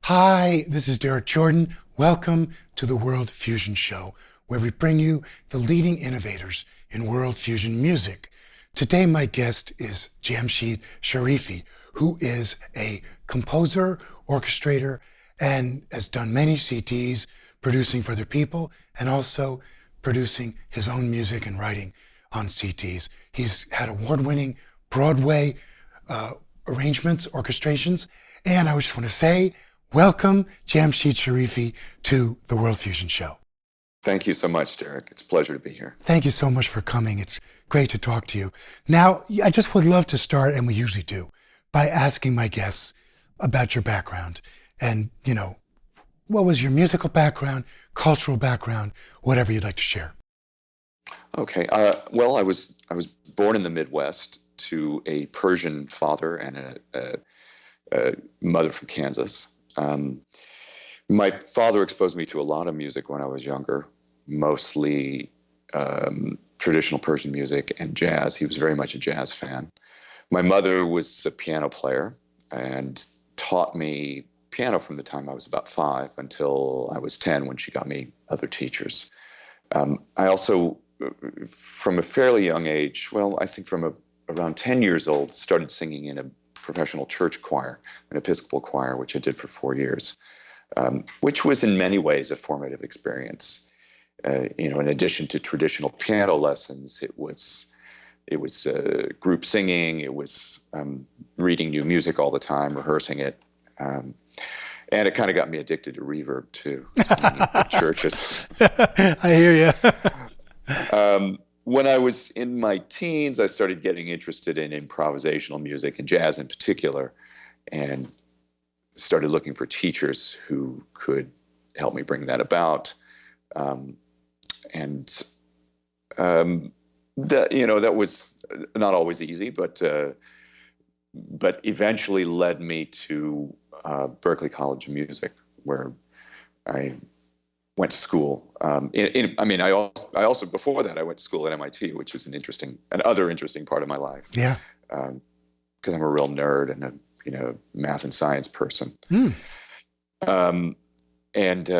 Hi, this is Derek Jordan. Welcome to the World Fusion Show, where we bring you the leading innovators in world fusion music. Today, my guest is Jamshied Sharifi, who is a composer, orchestrator, and has done many CDs, producing for other people, and also producing his own music and writing on CDs. He's had award-winning Broadway arrangements, orchestrations, and I just want to say, welcome, Jamshied Sharifi, to the World Fusion Show. Thank you so much, Derek. It's a pleasure to be here. Thank you so much for coming. It's great to talk to you. Now, I just would love to start, and we usually do, by asking my guests about your background. And, what was your musical background, cultural background, whatever you'd like to share? Okay. Well, I was born in the Midwest to a Persian father and a mother from Kansas. My father exposed me to a lot of music when I was younger, mostly traditional Persian music and jazz. He was very much a jazz fan. My mother was a piano player and taught me piano from the time I was about 5 until I was 10 when she got me other teachers. I also, from a fairly young age, well, I think from around 10 years old, started singing in a professional church choir, an Episcopal choir, which I did for 4 years, which was in many ways a formative experience. In addition to traditional piano lessons, it was group singing, it was reading new music all the time, rehearsing it, and it kind of got me addicted to reverb too, singing in churches. I hear you. When I was in my teens, I started getting interested in improvisational music and jazz in particular, and started looking for teachers who could help me bring that about. That was not always easy, but eventually led me to Berklee College of Music, where I went to school. I also before that I went to school at MIT, which is another interesting part of my life. Yeah. Because I'm a real nerd and a math and science person. Mm. And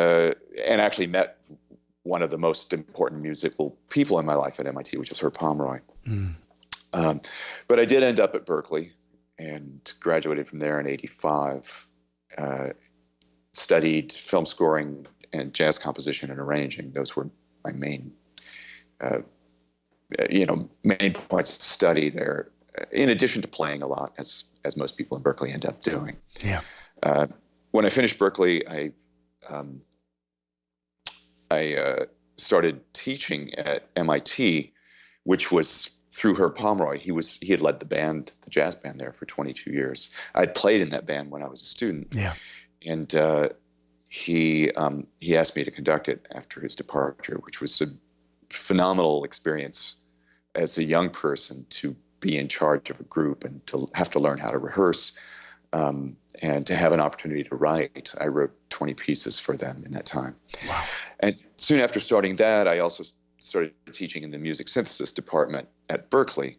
actually met one of the most important musical people in my life at MIT, which was Herb Pomeroy. Mm. But I did end up at Berklee and graduated from there in '85. Studied film scoring and jazz composition and arranging. Those were my main points of study there. In addition to playing a lot, as most people in Berklee end up doing. Yeah. When I finished Berklee, I started teaching at MIT, which was through Herb Pomeroy. He had led the jazz band there for 22 years. I'd played in that band when I was a student. Yeah. And he asked me to conduct it after his departure, which was a phenomenal experience as a young person to be in charge of a group and to have to learn how to rehearse, and to have an opportunity to write. I wrote 20 pieces for them in that time. Wow. And soon after starting that, I also started teaching in the music synthesis department at Berklee.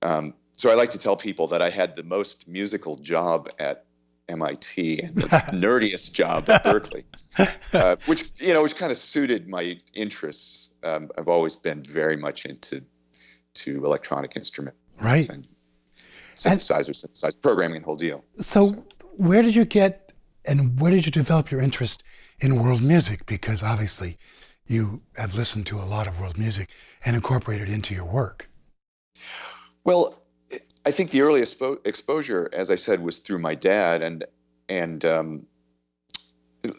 So I like to tell people that I had the most musical job at MIT and the nerdiest job at Berklee, which kind of suited my interests. I've always been very much into electronic instruments, Right. and synthesizer programming, and the whole deal. So where did you get and where did you develop your interest in world music? Because obviously you have listened to a lot of world music and incorporated it into your work. Well, I think the earliest exposure, as I said, was through my dad, and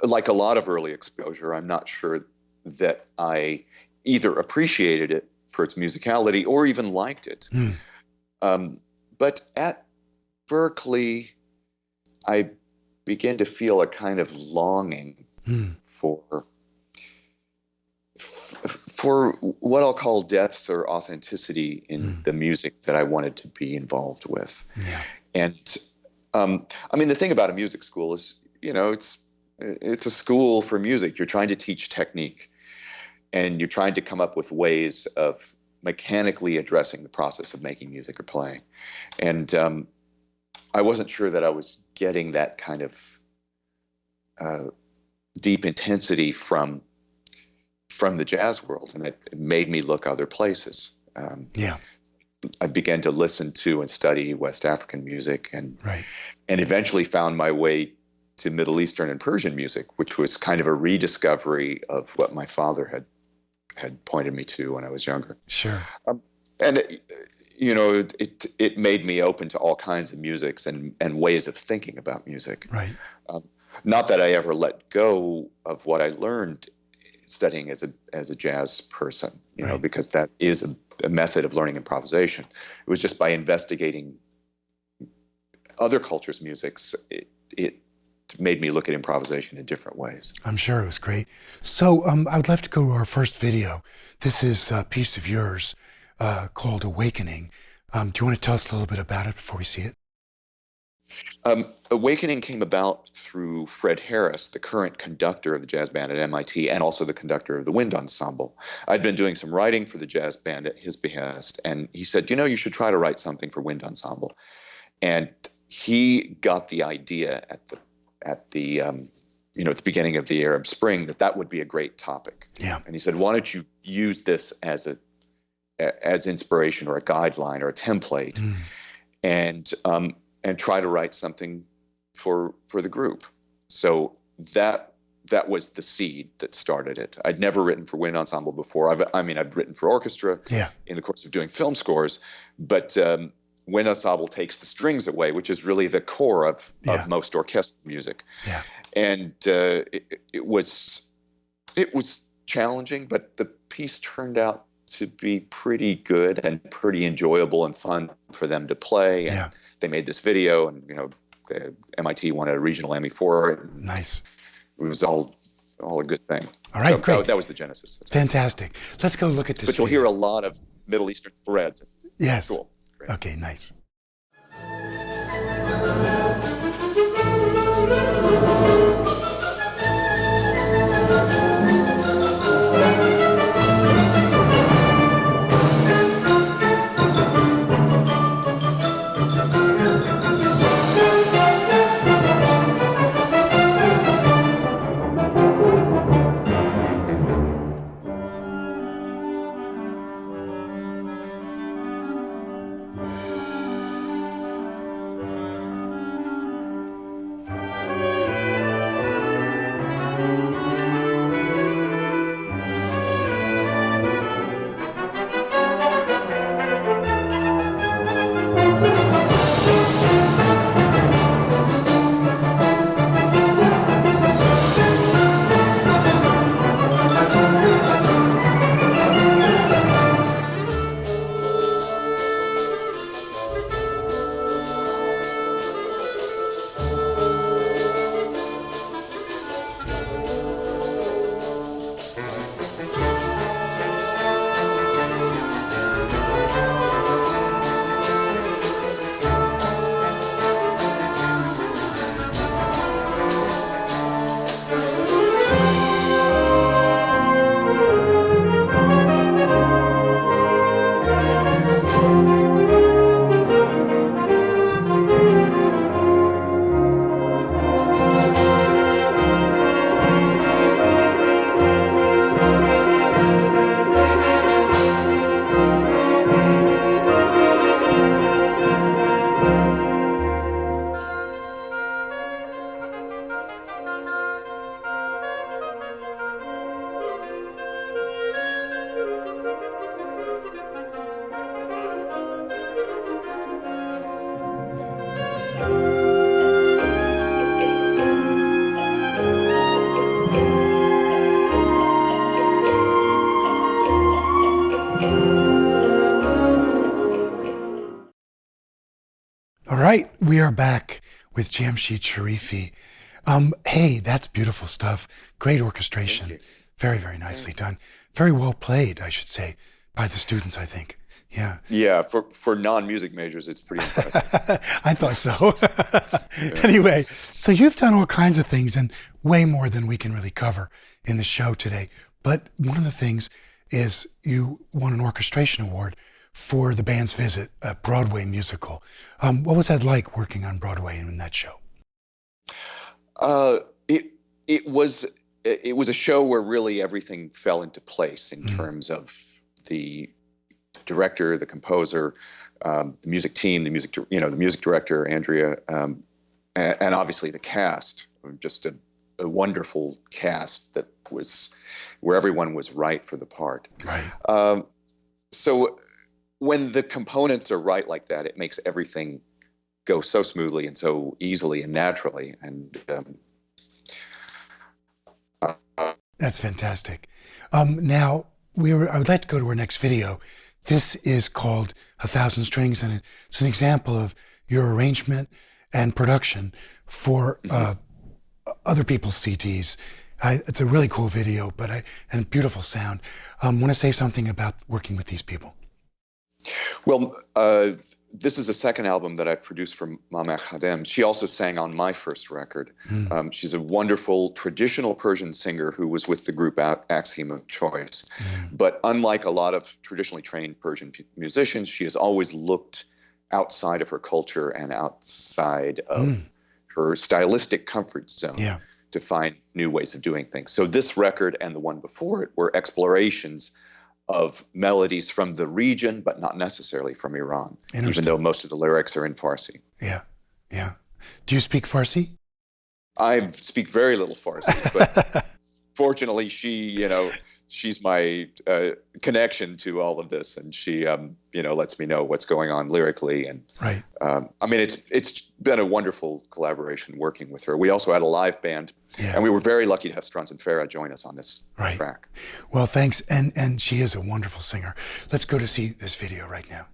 like a lot of early exposure, I'm not sure that I either appreciated it for its musicality or even liked it. Mm. But at Berklee, I began to feel a kind of longing for what I'll call depth or authenticity in the music that I wanted to be involved with. Yeah. And the thing about a music school is, it's a school for music. You're trying to teach technique, and you're trying to come up with ways of mechanically addressing the process of making music or playing. And I wasn't sure that I was getting that kind of deep intensity from the jazz world, and it made me look other places. Yeah. I began to listen to and study West African music, and Right. and eventually found my way to Middle Eastern and Persian music, which was kind of a rediscovery of what my father had pointed me to when I was younger. Sure. And it made me open to all kinds of musics and ways of thinking about music. Right. Not that I ever let go of what I learned studying as a jazz person, Right. because that is a method of learning improvisation. It was just by investigating other cultures' musics, it made me look at improvisation in different ways. I'm sure it was great. So I would love to go to our first video. This is a piece of yours called Awakening. Do you want to tell us a little bit about it before we see it? Awakening came about through Fred Harris, the current conductor of the jazz band at MIT and also the conductor of the wind ensemble. I'd been doing some writing for the jazz band at his behest, and he said, you should try to write something for wind ensemble. And he got the idea at the beginning of the Arab Spring that would be a great topic. Yeah. And he said, why don't you use this as inspiration or a guideline or a template, and try to write something for the group. So that was the seed that started it. I'd never written for wind ensemble before. I've written for orchestra in the course of doing film scores, but wind ensemble takes the strings away, which is really the core of most orchestral music. Yeah. And it was challenging, but the piece turned out to be pretty good and pretty enjoyable and fun for them to play. And they made this video, and the MIT won a regional Emmy for it. Nice. It was all a good thing. All right, great. That was the genesis. Fantastic. Let's go look at this. But you'll hear a lot of Middle Eastern threads. Yes. Cool. Great. Okay, nice. All right, we are back with Jamshied Sharifi. Hey, that's beautiful stuff. Great orchestration. Very, very nicely done. Very well played, I should say, by the students, I think. Yeah. Yeah, for non-music majors, it's pretty impressive. I thought so. Anyway, so you've done all kinds of things and way more than we can really cover in the show today. But one of the things is you won an orchestration award for the band's visit, a Broadway musical. What was that like working on Broadway and in that show? it was a show where really everything fell into place in terms of the director, the composer, the music team, the music director, Andrea, and obviously the cast. Just a wonderful cast that was where everyone was right for the part. Right. So when the components are right like that, it makes everything go so smoothly and so easily and naturally. And that's fantastic. Now I would like to go to our next video. This is called 1,000 Strings, and it's an example of your arrangement and production for other people's CDs. It's a really cool video, and beautiful sound. Want to say something about working with these people? Well, this is the second album that I've produced for Mameh Khadem. She also sang on my first record. She's a wonderful traditional Persian singer who was with the group Axiom of Choice. But unlike a lot of traditionally trained Persian musicians, she has always looked outside of her culture and outside of her stylistic comfort zone to find new ways of doing things. So this record and the one before it were explorations of melodies from the region, but not necessarily from Iran, even though most of the lyrics are in Farsi. Yeah, yeah. Do you speak Farsi? I speak very little Farsi, but fortunately, she's my connection to all of this, and she, lets me know what's going on lyrically. And right. It's been a wonderful collaboration working with her. We also had a live band, and we were very lucky to have Strunz and Farah join us on this track. Well, thanks, and she is a wonderful singer. Let's go to see this video right now.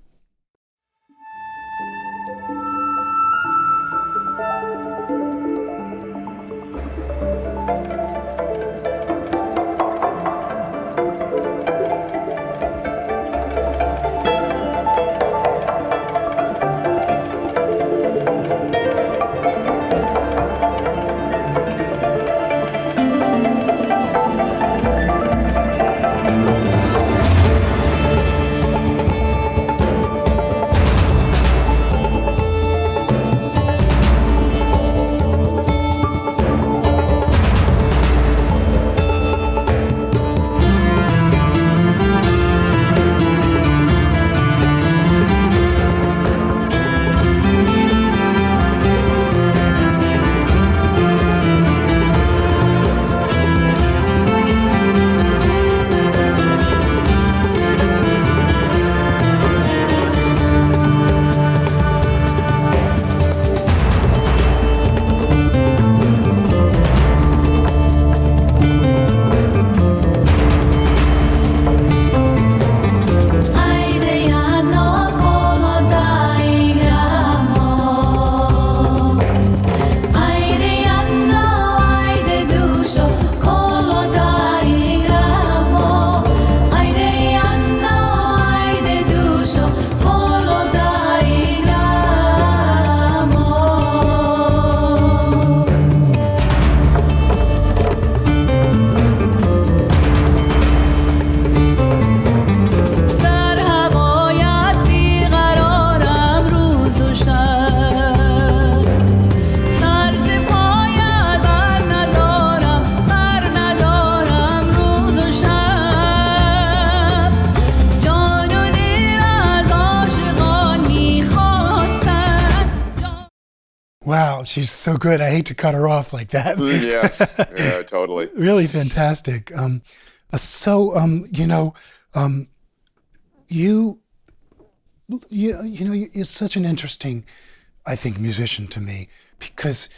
Wow, she's so good. I hate to cut her off like that. Yeah, totally. Really fantastic. You're such an interesting, I think, musician to me, because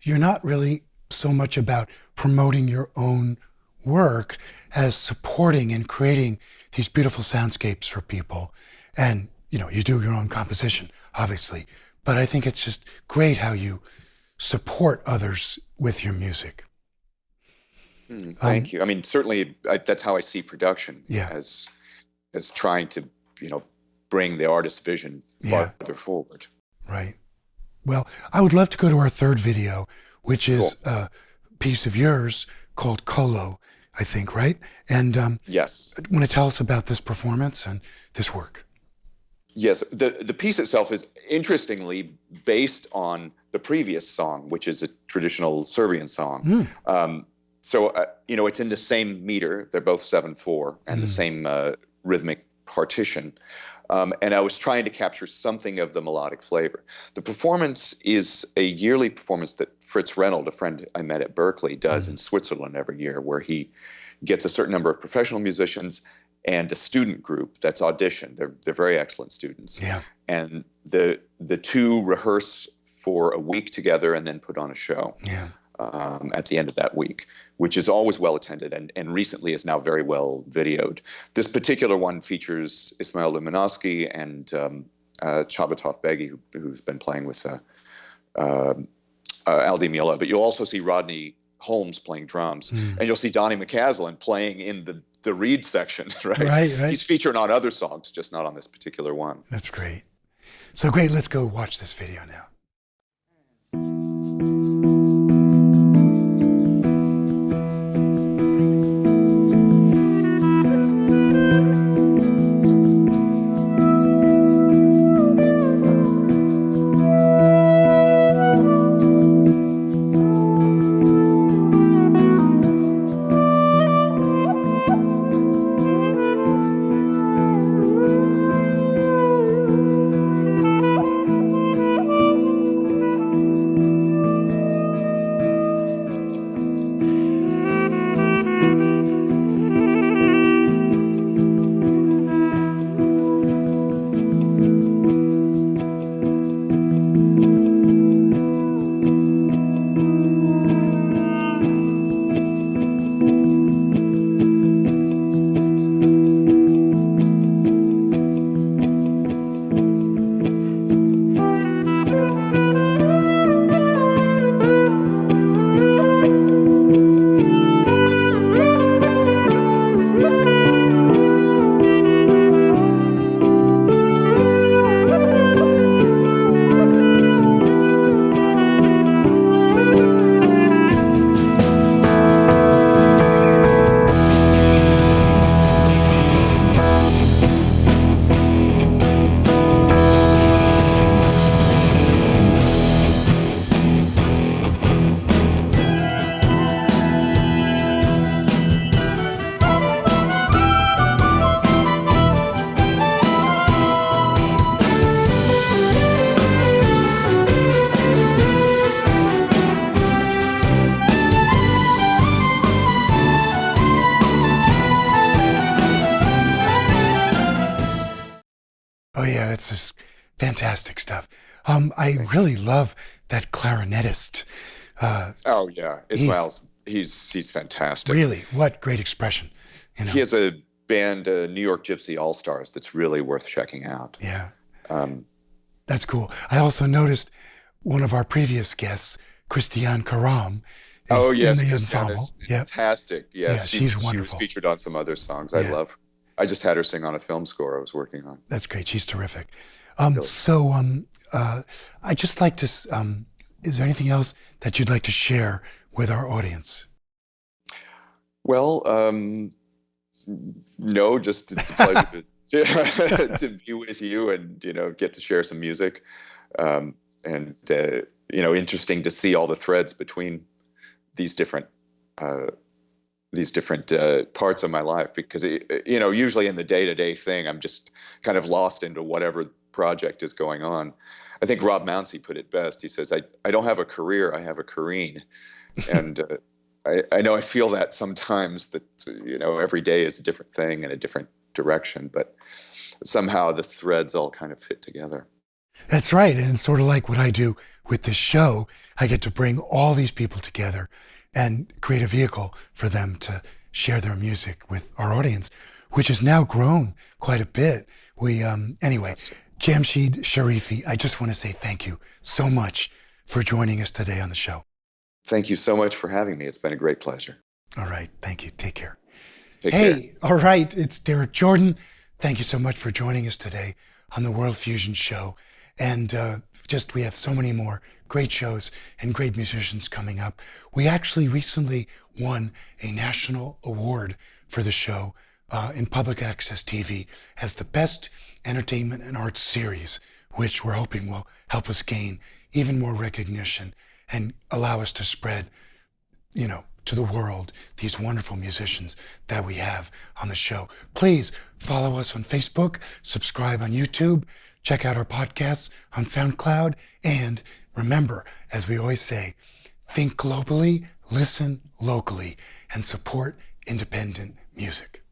you're not really so much about promoting your own work as supporting and creating these beautiful soundscapes for people. And, you do your own composition, obviously. But I think it's just great how you support others with your music. Thank you. I mean, certainly that's how I see production, as trying to, bring the artist's vision farther forward. Right. Well, I would love to go to our third video, which is a piece of yours called Colo, I think, right? And yes. Want to tell us about this performance and this work? Yes, the piece itself is interestingly based on the previous song, which is a traditional Serbian song. So, it's in the same meter. They're both 7/4 and the same rhythmic partition. And I was trying to capture something of the melodic flavor. The performance is a yearly performance that Fritz Reynold, a friend I met at Berkeley, does in Switzerland every year, where he gets a certain number of professional musicians and a student group that's auditioned. They're very excellent students. Yeah. And the two rehearse for a week together and then put on a show. Yeah. At the end of that week, which is always well attended and recently is now very well videoed. This particular one features Ismail Luminosky and Chabatov Begi, who's been playing with Aldi Miola. But you'll also see Rodney Holmes playing drums, and you'll see Donnie McCaslin playing in the reed section, right? Right. He's featured on other songs, just not on this particular one. That's great. So great, let's go watch this video now. Oh yeah, it's just fantastic stuff. I really love that clarinetist. Oh yeah, Ismail's he's fantastic. Really, what great expression. He has a band, New York Gypsy All Stars, that's really worth checking out. Yeah, that's cool. I also noticed one of our previous guests, Christiane Karam, is in the ensemble. Fantastic. Yes, yeah, she's She wonderful. was featured on some other songs. I love her. I just had her sing on a film score I was working on. That's great. She's terrific. I'd just like to, is there anything else that you'd like to share with our audience? Well, no, just it's a pleasure to be with you and, get to share some music. Interesting to see all the threads between these different parts of my life, because usually in the day-to-day thing I'm just kind of lost into whatever project is going on. I think Rob Mounsey put it best. He says, I don't have a career, I have a careen. And I know I feel that sometimes, that every day is a different thing in a different direction, but somehow the threads all kind of fit together. That's right. And it's sort of like what I do with this show. I get to bring all these people together and create a vehicle for them to share their music with our audience, which has now grown quite a bit. Anyway, Jamshied Sharifi, I just want to say thank you so much for joining us today on the show. Thank you so much for having me. It's been a great pleasure. All right. Thank you. Take care. Take care. All right. It's Derek Jordan. Thank you so much for joining us today on the World Fusion Show. And we have so many more great shows and great musicians coming up. We actually recently won a national award for the show in public access TV as the best entertainment and arts series, which we're hoping will help us gain even more recognition and allow us to spread, to the world, these wonderful musicians that we have on the show. Please follow us on Facebook, subscribe on YouTube, check out our podcasts on SoundCloud, and remember, as we always say, think globally, listen locally, and support independent music.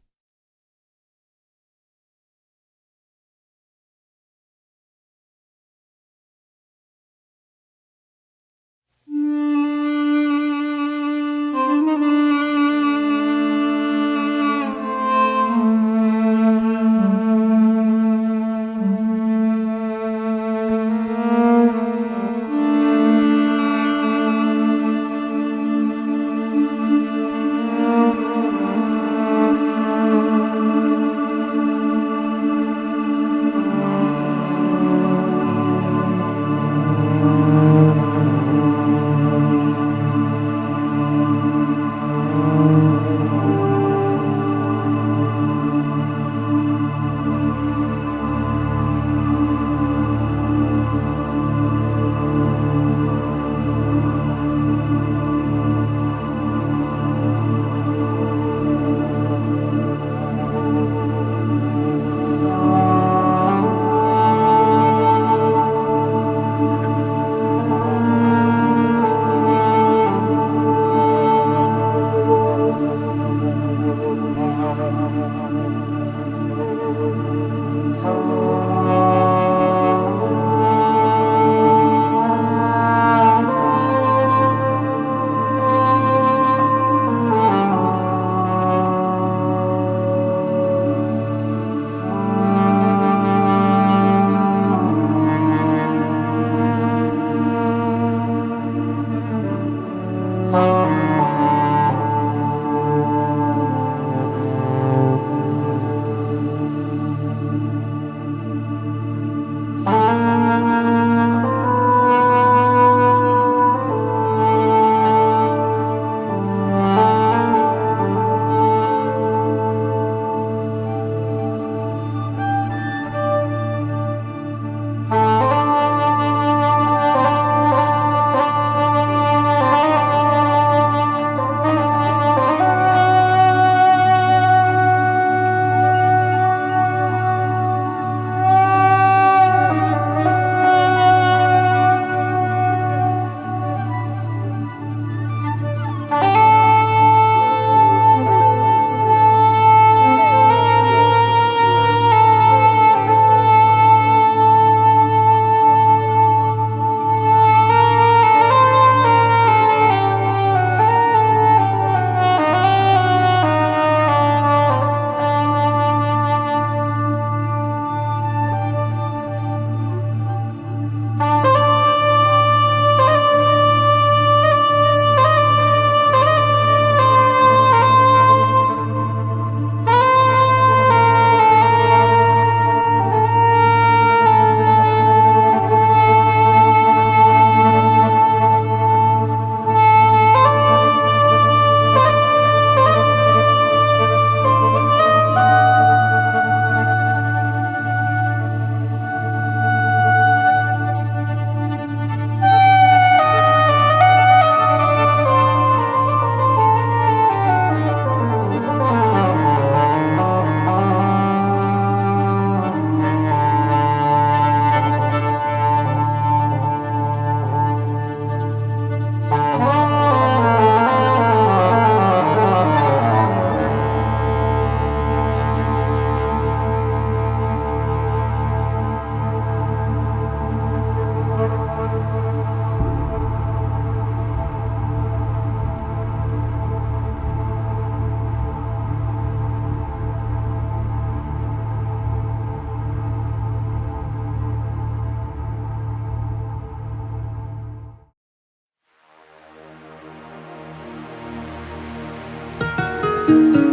Thank you.